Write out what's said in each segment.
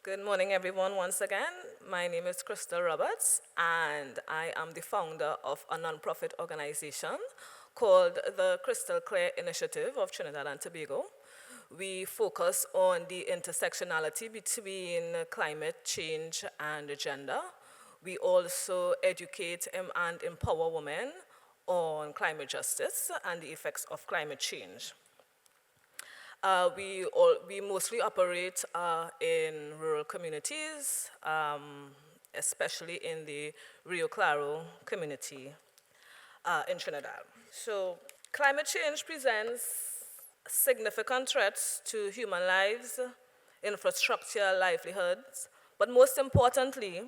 Good morning, everyone, once again. My name is Crystal Roberts, and I am the founder of a nonprofit organization called the Crystal Clear Initiative of Trinidad and Tobago. We focus on the intersectionality between climate change and gender. We also educate and empower women on climate justice and the effects of climate change. We mostly operate in rural communities, especially in the Rio Claro community in Trinidad. So climate change presents significant threats to human lives, infrastructure, livelihoods, but most importantly,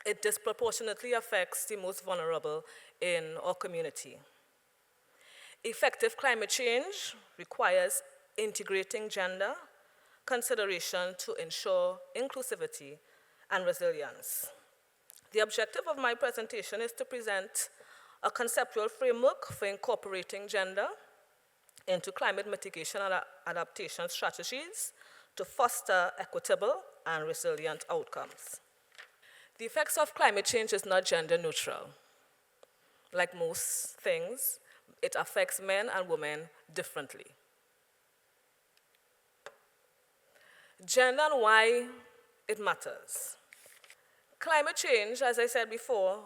it disproportionately affects the most vulnerable in our community. Effective climate change requires integrating gender consideration to ensure inclusivity and resilience. The objective of my presentation is to present a conceptual framework for incorporating gender into climate mitigation and adaptation strategies to foster equitable and resilient outcomes. The effects of climate change is not gender neutral. Like most things, it affects men and women differently. Gender and why it matters. Climate change, as I said before,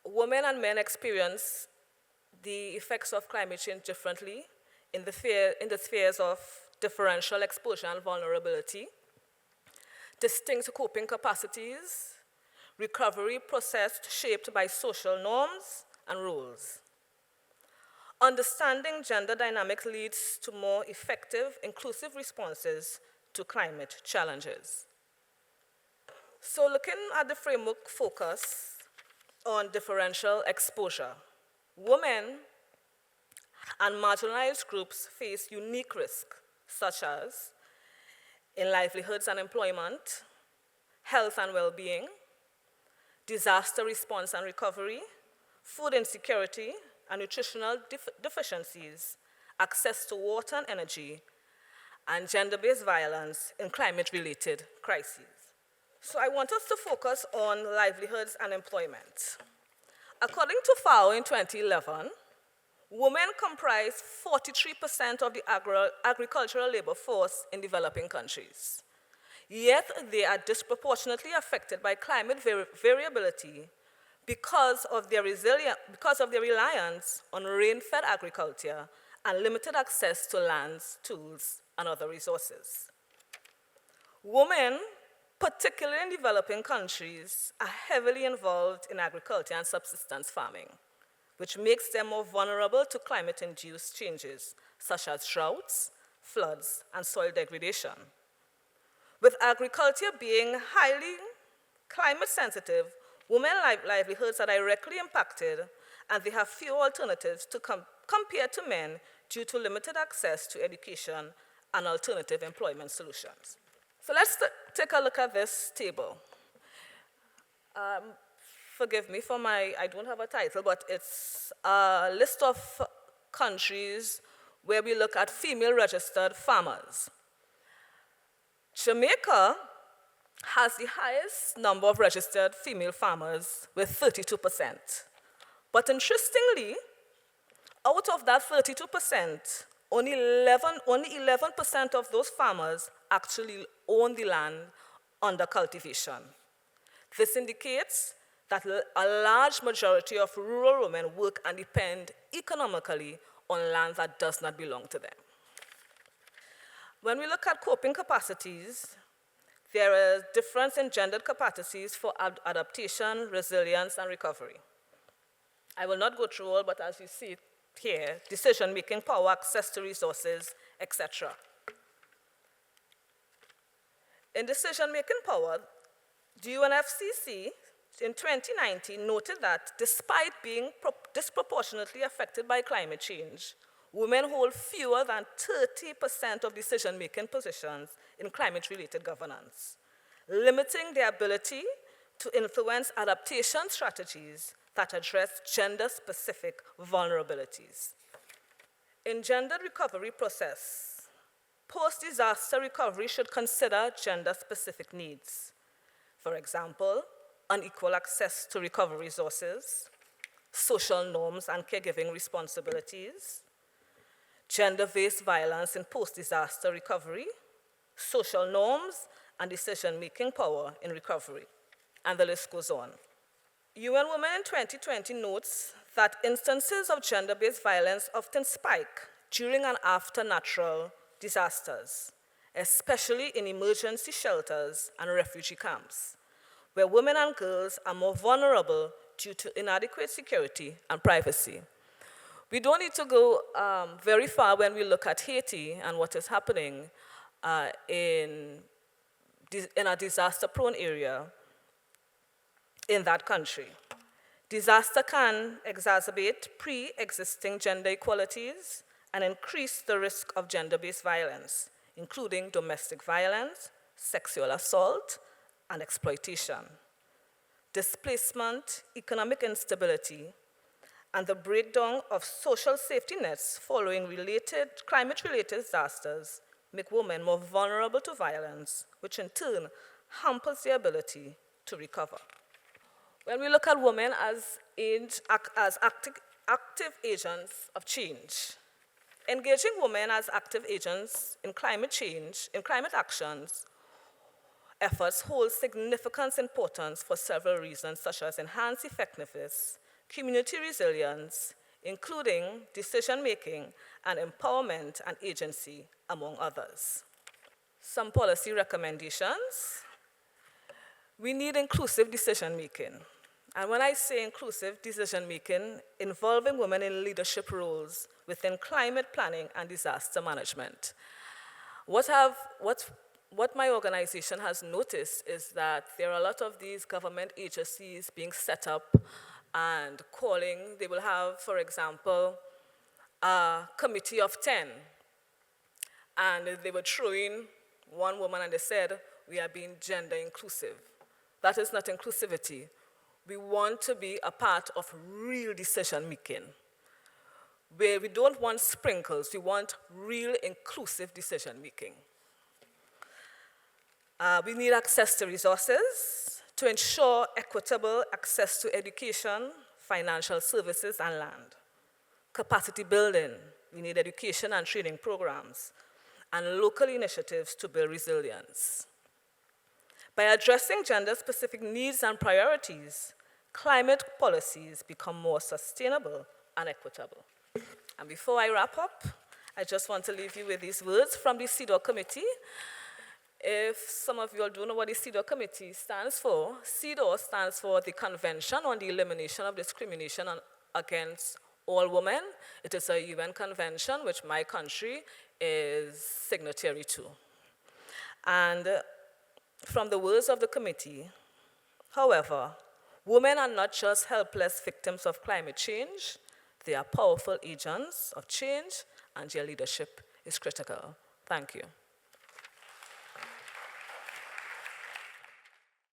women and men experience the effects of climate change differently in the spheres of differential exposure and vulnerability, distinct coping capacities, recovery processed shaped by social norms and rules. Understanding gender dynamics leads to more effective, inclusive responses to climate challenges. So looking at the framework focus on differential exposure, women and marginalized groups face unique risks, such as in livelihoods and employment, health and well-being, disaster response and recovery, food insecurity and nutritional deficiencies, access to water and energy, and gender-based violence in climate-related crises. So I want us to focus on livelihoods and employment. According to FAO in 2011, women comprise 43% of the agricultural labor force in developing countries. Yet they are disproportionately affected by climate variability because of their reliance on rain-fed agriculture and limited access to lands, tools, and other resources. Women, particularly in developing countries, are heavily involved in agriculture and subsistence farming, which makes them more vulnerable to climate-induced changes, such as droughts, floods, and soil degradation. With agriculture being highly climate sensitive, women's livelihoods are directly impacted, and they have few alternatives to compared to men due to limited access to education and alternative employment solutions. So let's take a look at this table. Forgive me for I don't have a title, but it's a list of countries where we look at female registered farmers. Jamaica has the highest number of registered female farmers with 32%. But interestingly, out of that 32%, only 11% of those farmers actually own the land under cultivation. This indicates that a large majority of rural women work and depend economically on land that does not belong to them. When we look at coping capacities, there is a difference in gendered capacities for adaptation, resilience, and recovery. I will not go through all, but as you see it here, decision-making power, access to resources, etc. In decision-making power, the UNFCCC in 2019 noted that despite being disproportionately affected by climate change, women hold fewer than 30% of decision-making positions in climate-related governance, limiting their ability to influence adaptation strategies that address gender-specific vulnerabilities. In gender recovery process, Post-disaster recovery should consider gender-specific needs. For example, unequal access to recovery resources, social norms and caregiving responsibilities, gender-based violence in post-disaster recovery, social norms and decision-making power in recovery, and the list goes on. UN Women in 2020 notes that instances of gender-based violence often spike during and after natural disasters, especially in emergency shelters and refugee camps, where women and girls are more vulnerable due to inadequate security and privacy. We don't need to go very far when we look at Haiti and what is happening in a disaster-prone area in that country. Disaster can exacerbate pre-existing gender inequalities and increase the risk of gender-based violence, including domestic violence, sexual assault, and exploitation. Displacement, economic instability, and the breakdown of social safety nets following climate-related disasters make women more vulnerable to violence, which in turn hampers their ability to recover. When we look at women as active agents of change, engaging women as active agents in climate change, in climate actions, efforts hold significant importance for several reasons, such as enhanced effectiveness, community resilience, including decision-making and empowerment and agency, among others. Some policy recommendations. We need inclusive decision-making. And when I say inclusive decision-making, involving women in leadership roles within climate planning and disaster management. What my organization has noticed is that there are a lot of these government agencies being set up and calling. They will have, for example, a committee of 10. And they were throwing one woman and they said, we are being gender inclusive. That is not inclusivity. We want to be a part of real decision making, where we don't want sprinkles, we want real inclusive decision making. We need access to resources to ensure equitable access to education, financial services, and land. Capacity building, we need education and training programs, and local initiatives to build resilience. By addressing gender-specific needs and priorities, climate policies become more sustainable and equitable. And before I wrap up, I just want to leave you with these words from the CCI committee. If some of you all don't know what the CCI committee stands for, CCI stands for the Convention on the Elimination of Discrimination Against All Women. It is a UN convention which my country is signatory to. And from the words of the committee, however, women are not just helpless victims of climate change, they are powerful agents of change, and their leadership is critical. Thank you.